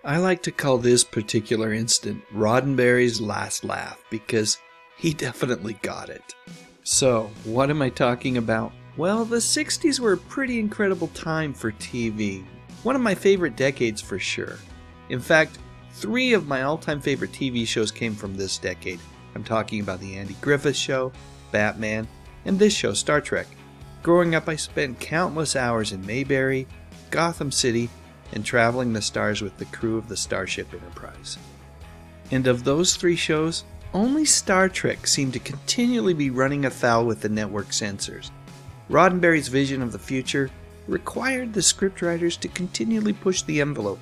I like to call this particular incident Roddenberry's last laugh because he definitely got it. So, what am I talking about? Well, the 60s were a pretty incredible time for TV. One of my favorite decades for sure. In fact, 3 of my all-time favorite TV shows came from this decade. I'm talking about The Andy Griffith Show, Batman, and this show, Star Trek. Growing up, I spent countless hours in Mayberry, Gotham City, and traveling the stars with the crew of the Starship Enterprise. And of those 3 shows, only Star Trek seemed to continually be running afoul with the network censors. Roddenberry's vision of the future required the scriptwriters to continually push the envelope,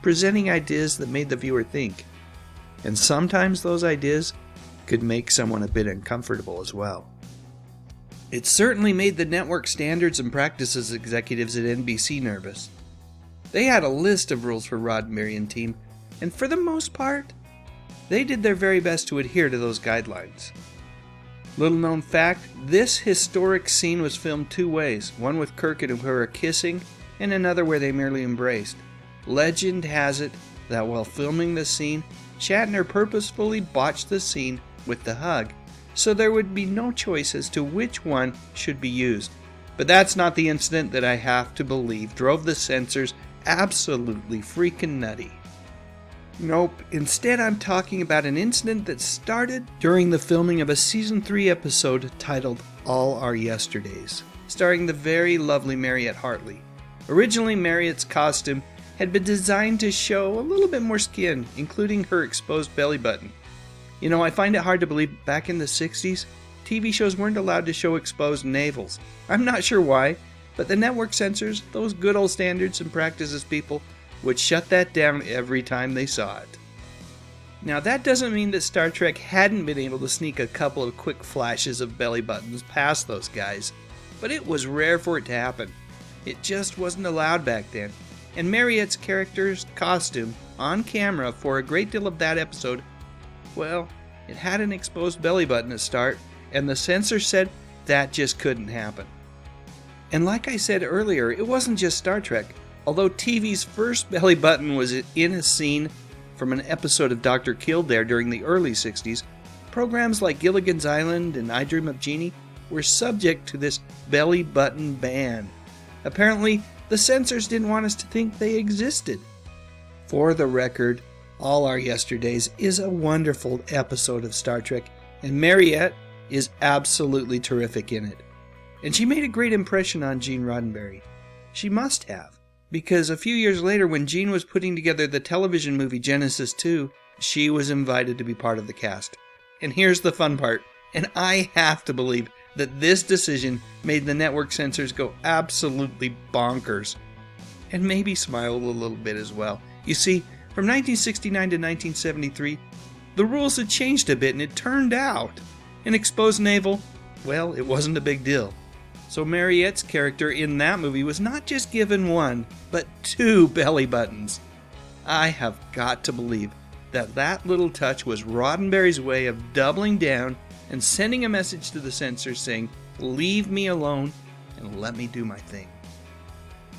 presenting ideas that made the viewer think. And sometimes those ideas could make someone a bit uncomfortable as well. It certainly made the network standards and practices executives at NBC nervous. They had a list of rules for Roddenberry and team, and for the most part, they did their very best to adhere to those guidelines. Little known fact, this historic scene was filmed 2 ways, one with Kirk and Uhura kissing, and another where they merely embraced. Legend has it that while filming the scene, Shatner purposefully botched the scene with the hug, so there would be no choice as to which one should be used. But that's not the incident that I have to believe drove the censors absolutely freaking nutty. Nope, instead I'm talking about an incident that started during the filming of a Season 3 episode titled All Our Yesterdays, starring the very lovely Mariette Hartley. Originally, Mariette's costume had been designed to show a little bit more skin, including her exposed belly button. You know, I find it hard to believe back in the 60s, TV shows weren't allowed to show exposed navels. I'm not sure why, but the network censors, those good old standards and practices people, would shut that down every time they saw it. Now that doesn't mean that Star Trek hadn't been able to sneak a couple of quick flashes of belly buttons past those guys, but it was rare for it to happen. It just wasn't allowed back then, and Mariette's character's costume on camera for a great deal of that episode, well, it had an exposed belly button to start, and the censor said that just couldn't happen. And like I said earlier, it wasn't just Star Trek. Although TV's first belly button was in a scene from an episode of Dr. Kildare during the early 60s, programs like Gilligan's Island and I Dream of Jeannie were subject to this belly button ban. Apparently, the censors didn't want us to think they existed. For the record, All Our Yesterdays is a wonderful episode of Star Trek, and Mariette is absolutely terrific in it. And she made a great impression on Gene Roddenberry. She must have, because a few years later when Gene was putting together the television movie Genesis 2, she was invited to be part of the cast. And here's the fun part, and I have to believe that this decision made the network censors go absolutely bonkers. And maybe smile a little bit as well. You see, from 1969 to 1973, the rules had changed a bit, and it turned out an exposed navel, well, it wasn't a big deal. So Mariette's character in that movie was not just given 1, but 2 belly buttons. I have got to believe that that little touch was Roddenberry's way of doubling down and sending a message to the censors saying, leave me alone and let me do my thing.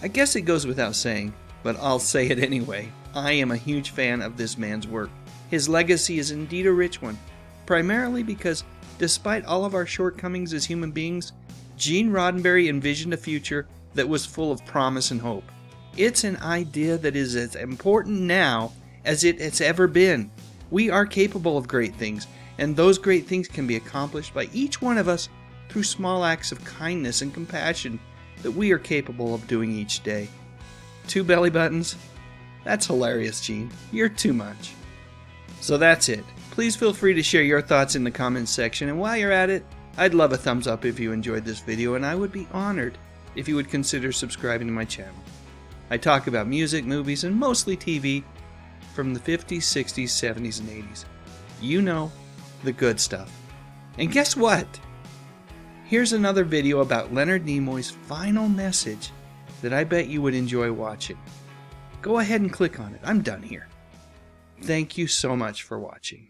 I guess it goes without saying, but I'll say it anyway. I am a huge fan of this man's work. His legacy is indeed a rich one, primarily because despite all of our shortcomings as human beings, Gene Roddenberry envisioned a future that was full of promise and hope. It's an idea that is as important now as it has ever been. We are capable of great things, and those great things can be accomplished by each one of us through small acts of kindness and compassion that we are capable of doing each day. 2 belly buttons? That's hilarious, Gene. You're too much. So that's it. Please feel free to share your thoughts in the comments section, and while you're at it, I'd love a thumbs up if you enjoyed this video, and I would be honored if you would consider subscribing to my channel. I talk about music, movies, and mostly TV from the 50s, 60s, 70s, and 80s. You know, the good stuff. And guess what? Here's another video about Leonard Nimoy's final message that I bet you would enjoy watching. Go ahead and click on it. I'm done here. Thank you so much for watching.